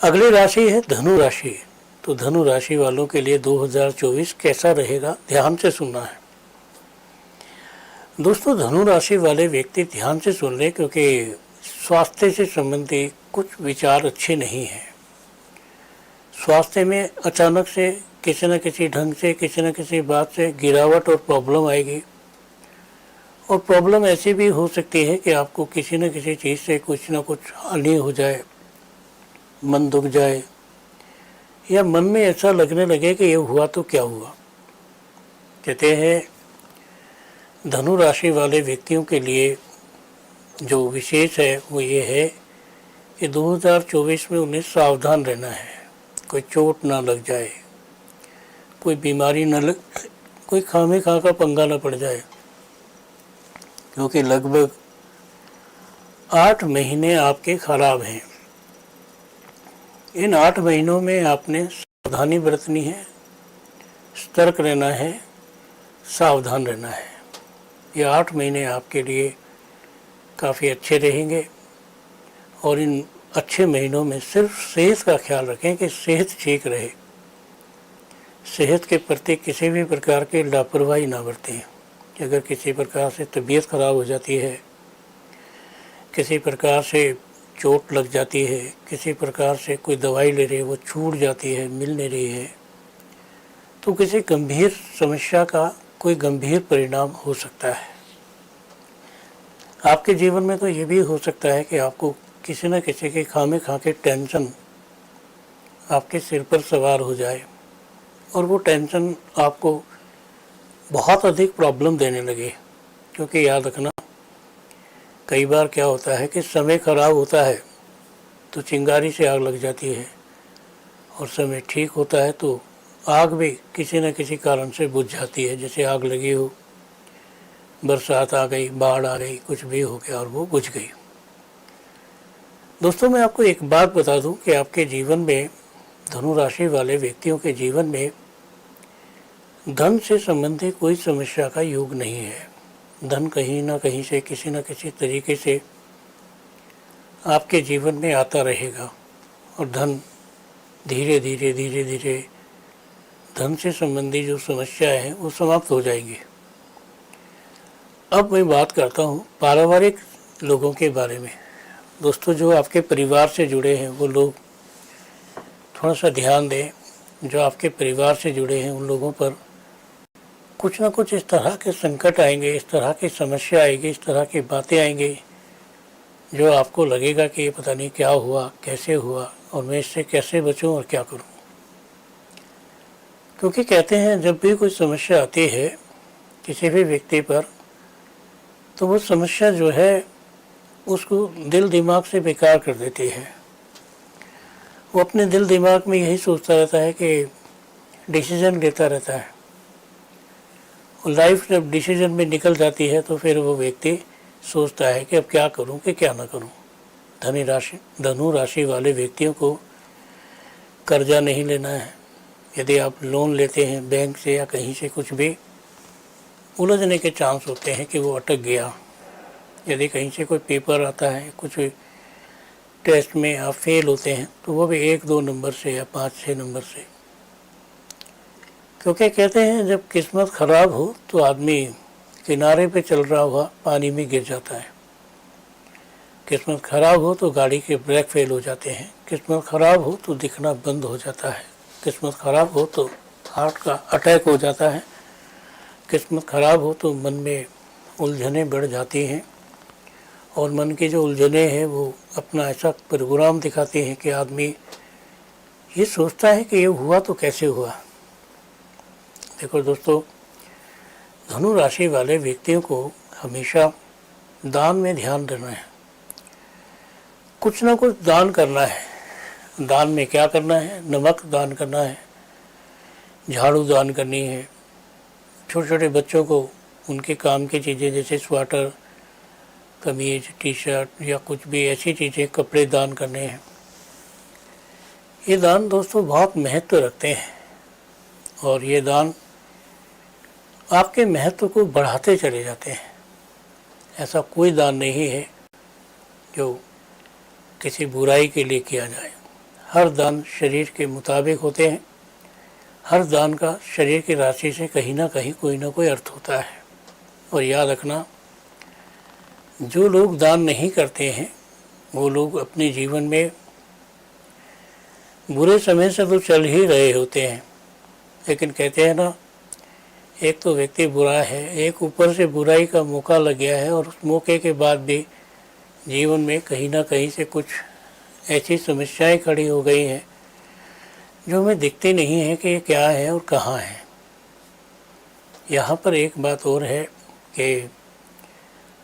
अगली राशि है धनु राशि। तो धनु राशि वालों के लिए 2024 कैसा रहेगा, ध्यान से सुनना है दोस्तों। धनु राशि वाले व्यक्ति ध्यान से सुन लें, क्योंकि स्वास्थ्य से संबंधित कुछ विचार अच्छे नहीं हैं। स्वास्थ्य में अचानक से किसी न किसी ढंग से, किसी न किसी बात से गिरावट और प्रॉब्लम आएगी। और प्रॉब्लम ऐसी भी हो सकती है कि आपको किसी न किसी चीज़ से कुछ ना कुछ हानि हो जाए, मन दुख जाए, या मन में ऐसा लगने लगे कि ये हुआ तो क्या हुआ। कहते हैं धनु राशि वाले व्यक्तियों के लिए जो विशेष है वो ये है कि 2024 में उन्हें सावधान रहना है। कोई चोट ना लग जाए, कोई बीमारी न लग, कोई खामे खा का पंगा न पड़ जाए, क्योंकि लगभग 8 महीने आपके खराब हैं। इन 8 महीनों में आपने सावधानी बरतनी है, सतर्क रहना है, सावधान रहना है। ये 8 महीने आपके लिए काफ़ी अच्छे रहेंगे। और इन अच्छे महीनों में सिर्फ सेहत का ख्याल रखें कि सेहत ठीक रहे। सेहत के प्रति किसी भी प्रकार की लापरवाही ना बरतें। कि अगर किसी प्रकार से तबीयत खराब हो जाती है, किसी प्रकार से चोट लग जाती है, किसी प्रकार से कोई दवाई ले रही है वो छूट जाती है, मिल नहीं रही है, तो किसी गंभीर समस्या का कोई गंभीर परिणाम हो सकता है। आपके जीवन में तो ये भी हो सकता है कि आपको किसी न किसी के खामे खा के टेंशन आपके सिर पर सवार हो जाए और वो टेंशन आपको बहुत अधिक प्रॉब्लम देने लगे। क्योंकि याद रखना, कई बार क्या होता है कि समय खराब होता है तो चिंगारी से आग लग जाती है, और समय ठीक होता है तो आग भी किसी न किसी कारण से बुझ जाती है। जैसे आग लगी हो, बरसात आ गई, बाढ़ आ गई, कुछ भी हो गया और वो बुझ गई। दोस्तों, मैं आपको एक बात बता दूं कि आपके जीवन में, धनु राशि वाले व्यक्तियों के जीवन में धन से संबंधित कोई समस्या का योग नहीं है। धन कहीं ना कहीं से, किसी न किसी तरीके से आपके जीवन में आता रहेगा, और धन धीरे धीरे धीरे धीरे धन से संबंधी जो समस्याएं हैं वो समाप्त हो जाएंगी। अब मैं बात करता हूँ पारिवारिक लोगों के बारे में। दोस्तों, जो आपके परिवार से जुड़े हैं वो लोग थोड़ा सा ध्यान दें। जो आपके परिवार से जुड़े हैं उन लोगों पर कुछ ना कुछ इस तरह के संकट आएंगे, इस तरह की समस्या आएगी, इस तरह की बातें आएंगी जो आपको लगेगा कि ये पता नहीं क्या हुआ, कैसे हुआ, और मैं इससे कैसे बचूं और क्या करूं। क्योंकि कहते हैं जब भी कोई समस्या आती है किसी भी व्यक्ति पर, तो वो समस्या जो है उसको दिल दिमाग से बेकार कर देती है। वो अपने दिल दिमाग में यही सोचता रहता है कि डिसीजन लेता रहता है, और लाइफ जब डिसीजन में निकल जाती है तो फिर वो व्यक्ति सोचता है कि अब क्या करूं कि क्या ना करूं। धनु राशि वाले व्यक्तियों को कर्जा नहीं लेना है। यदि आप लोन लेते हैं बैंक से या कहीं से, कुछ भी उलझने के चांस होते हैं कि वो अटक गया। यदि कहीं से कोई पेपर आता है, कुछ टेस्ट में आप फेल होते हैं, तो वो भी 1-2 नंबर से या 5-6 नंबर से। क्योंकि कहते हैं जब किस्मत ख़राब हो तो आदमी किनारे पे चल रहा हुआ पानी में गिर जाता है। किस्मत ख़राब हो तो गाड़ी के ब्रेक फेल हो जाते हैं। किस्मत ख़राब हो तो दिखना बंद हो जाता है। किस्मत ख़राब हो तो हार्ट का अटैक हो जाता है। किस्मत ख़राब हो तो मन में उलझनें बढ़ जाती हैं, और मन की जो उलझनें हैं वो अपना ऐसा प्रोग्राम दिखाते हैं कि आदमी ये सोचता है कि ये हुआ तो कैसे हुआ। देखो दोस्तों, धनु राशि वाले व्यक्तियों को हमेशा दान में ध्यान देना है। कुछ ना कुछ दान करना है। दान में क्या करना है? नमक दान करना है, झाड़ू दान करनी है, छोटे छोटे बच्चों को उनके काम की चीज़ें जैसे स्वेटर, कमीज, टी शर्ट या कुछ भी ऐसी चीज़ें, कपड़े दान करने हैं। ये दान दोस्तों बहुत महत्व रखते हैं, और ये दान आपके महत्व को बढ़ाते चले जाते हैं। ऐसा कोई दान नहीं है जो किसी बुराई के लिए किया जाए। हर दान शरीर के मुताबिक होते हैं। हर दान का शरीर की राशि से कहीं ना कहीं कोई ना कोई अर्थ होता है। और याद रखना, जो लोग दान नहीं करते हैं वो लोग अपने जीवन में बुरे समय से तो चल ही रहे होते हैं, लेकिन कहते हैं ना, एक तो व्यक्ति बुरा है, एक ऊपर से बुराई का मौका लग गया है, और उस मौके के बाद भी जीवन में कहीं ना कहीं से कुछ ऐसी समस्याएं खड़ी हो गई हैं जो हमें दिखती नहीं है कि ये क्या है और कहाँ है। यहाँ पर एक बात और है कि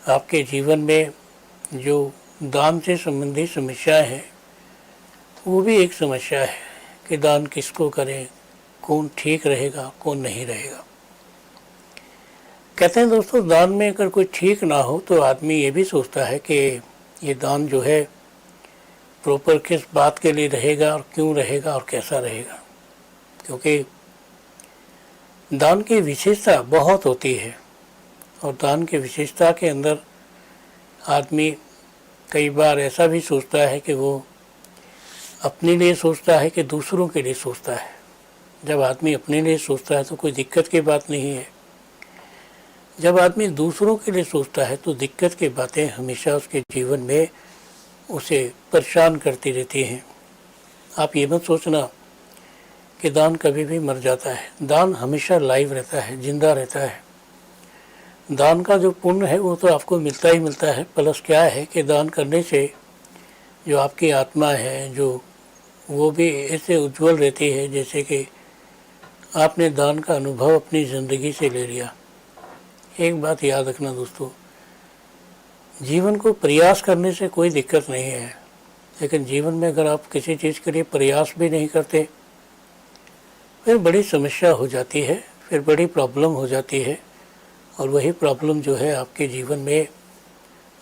आपके जीवन में जो दान से संबंधित समस्या है वो भी एक समस्या है कि दान किसको करें, कौन ठीक रहेगा, कौन नहीं रहेगा। कहते हैं दोस्तों, दान में अगर कोई ठीक ना हो तो आदमी ये भी सोचता है कि ये दान जो है प्रॉपर किस बात के लिए रहेगा और क्यों रहेगा और कैसा रहेगा। क्योंकि दान की विशेषता बहुत होती है, और दान की विशेषता के अंदर आदमी कई बार ऐसा भी सोचता है कि वो अपने लिए सोचता है कि दूसरों के लिए सोचता है। जब आदमी अपने लिए सोचता है तो कोई दिक्कत की बात नहीं है। जब आदमी दूसरों के लिए सोचता है तो दिक्कत की बातें हमेशा उसके जीवन में उसे परेशान करती रहती हैं। आप ये मत सोचना कि दान कभी भी मर जाता है। दान हमेशा लाइव रहता है, जिंदा रहता है। दान का जो पुण्य है वो तो आपको मिलता ही मिलता है। प्लस क्या है कि दान करने से जो आपकी आत्मा है जो वो भी ऐसे उज्जवल रहती है जैसे कि आपने दान का अनुभव अपनी ज़िंदगी से ले लिया। एक बात याद रखना दोस्तों, जीवन को प्रयास करने से कोई दिक्कत नहीं है, लेकिन जीवन में अगर आप किसी चीज़ के लिए प्रयास भी नहीं करते फिर बड़ी समस्या हो जाती है, फिर बड़ी प्रॉब्लम हो जाती है। और वही प्रॉब्लम जो है आपके जीवन में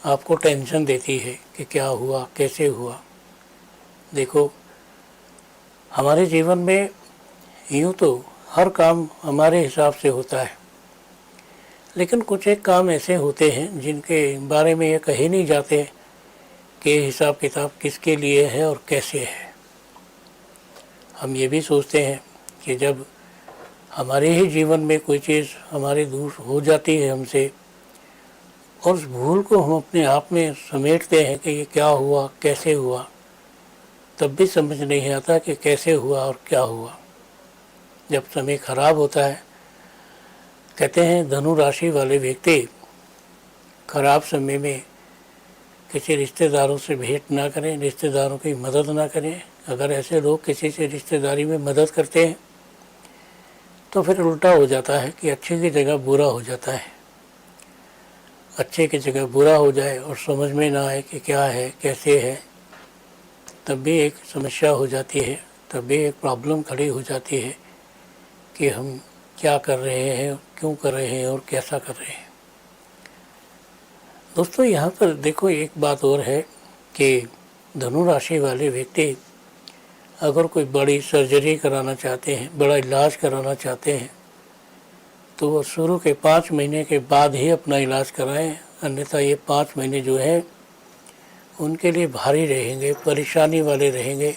आपको टेंशन देती है कि क्या हुआ, कैसे हुआ। देखो, हमारे जीवन में यूँ तो हर काम हमारे हिसाब से होता है, लेकिन कुछ एक काम ऐसे होते हैं जिनके बारे में ये कहे नहीं जाते कि हिसाब किताब किसके लिए है और कैसे है। हम ये भी सोचते हैं कि जब हमारे ही जीवन में कोई चीज़ हमारे दूर हो जाती है हमसे, और उस भूल को हम अपने आप में समेटते हैं कि ये क्या हुआ, कैसे हुआ, तब भी समझ नहीं आता कि कैसे हुआ और क्या हुआ। जब समय खराब होता है, कहते हैं धनु राशि वाले व्यक्ति खराब समय में किसी रिश्तेदारों से भेंट ना करें, रिश्तेदारों की मदद ना करें। अगर ऐसे लोग किसी से रिश्तेदारी में मदद करते हैं तो फिर उल्टा हो जाता है कि अच्छे की जगह बुरा हो जाता है। अच्छे की जगह बुरा हो जाए और समझ में ना आए कि क्या है, कैसे है, तब भी एक समस्या हो जाती है, तब भी एक प्रॉब्लम खड़ी हो जाती है कि हम क्या कर रहे हैं, क्यों कर रहे हैं और कैसा कर रहे हैं। दोस्तों, यहाँ पर देखो एक बात और है कि धनु राशि वाले व्यक्ति अगर कोई बड़ी सर्जरी कराना चाहते हैं, बड़ा इलाज कराना चाहते हैं, तो वो शुरू के 5 महीने के बाद ही अपना इलाज कराएं। अन्यथा ये 5 महीने जो है उनके लिए भारी रहेंगे, परेशानी वाले रहेंगे,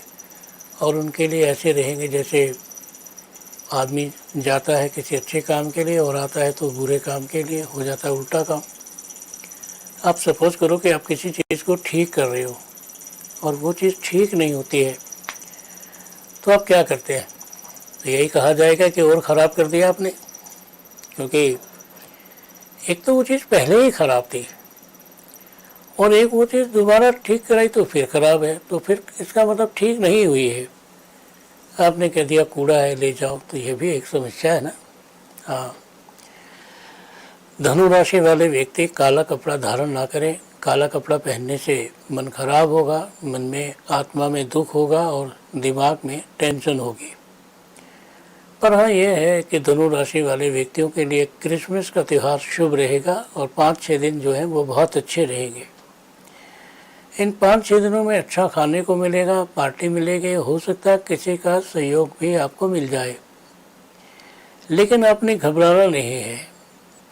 और उनके लिए ऐसे रहेंगे जैसे आदमी जाता है किसी अच्छे काम के लिए और आता है तो बुरे काम के लिए, हो जाता है उल्टा काम। आप सपोज करो कि आप किसी चीज़ को ठीक कर रहे हो और वो चीज़ ठीक नहीं होती है, तो आप क्या करते हैं? तो यही कहा जाएगा कि और ख़राब कर दिया आपने, क्योंकि एक तो वो चीज़ पहले ही ख़राब थी और एक वो चीज़ दोबारा ठीक कराई तो फिर ख़राब है, तो फिर इसका मतलब ठीक नहीं हुई है। आपने कह दिया कूड़ा है ले जाओ, तो ये भी एक समस्या है ना। हाँ, धनु राशि वाले व्यक्ति काला कपड़ा धारण ना करें। काला कपड़ा पहनने से मन खराब होगा, मन में आत्मा में दुख होगा और दिमाग में टेंशन होगी। पर हाँ, ये है कि धनु राशि वाले व्यक्तियों के लिए क्रिसमस का त्यौहार शुभ रहेगा और 5-6 दिन जो है वो बहुत अच्छे रहेंगे। इन 5-6 दिनों में अच्छा खाने को मिलेगा, पार्टी मिलेगी, हो सकता है किसी का सहयोग भी आपको मिल जाए। लेकिन आपने घबराना नहीं है,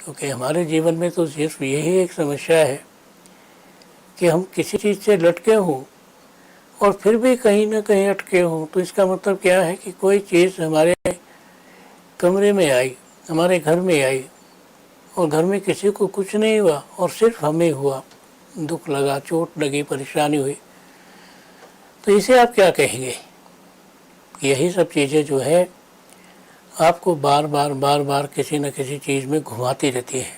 क्योंकि हमारे जीवन में तो सिर्फ यही एक समस्या है कि हम किसी चीज़ से लटके हों और फिर भी कहीं ना कहीं अटके हों, तो इसका मतलब क्या है कि कोई चीज़ हमारे कमरे में आई, हमारे घर में आई, और घर में किसी को कुछ नहीं हुआ और सिर्फ हमें हुआ, दुख लगा, चोट लगी, परेशानी हुई, तो इसे आप क्या कहेंगे? यही सब चीज़ें जो है आपको बार बार बार बार किसी न किसी चीज़ में घुमाती रहती है।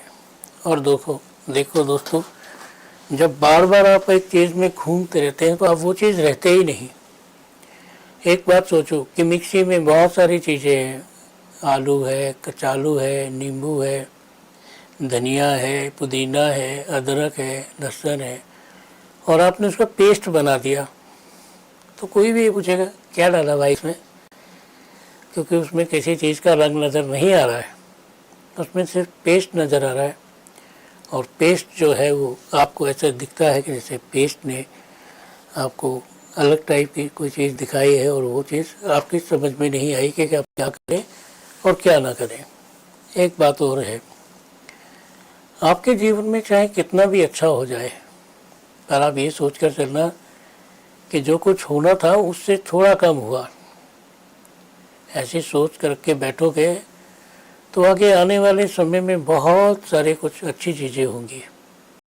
और देखो देखो दोस्तों, जब बार बार आप एक चीज़ में घूमते रहते हैं तो आप वो चीज़ रहते ही नहीं। एक बात सोचो कि मिक्सी में बहुत सारी चीज़ें हैं, आलू है, कचालू है, नींबू है, धनिया है, पुदीना है, अदरक है, लहसुन है, और आपने उसका पेस्ट बना दिया, तो कोई भी ये पूछेगा क्या डाला भाई इसमें, क्योंकि उसमें किसी चीज़ का रंग नज़र नहीं आ रहा है, उसमें सिर्फ पेस्ट नज़र आ रहा है। और पेस्ट जो है वो आपको ऐसा दिखता है कि जैसे पेस्ट ने आपको अलग टाइप की कोई चीज़ दिखाई है, और वो चीज़ आपकी समझ में नहीं आई कि आप क्या करें और क्या ना करें। एक बात और है, आपके जीवन में चाहे कितना भी अच्छा हो जाए, पर आप ये सोच कर चलना कि जो कुछ होना था उससे थोड़ा कम हुआ। ऐसी सोच करके बैठोगे तो आगे आने वाले समय में बहुत सारे कुछ अच्छी चीज़ें होंगी।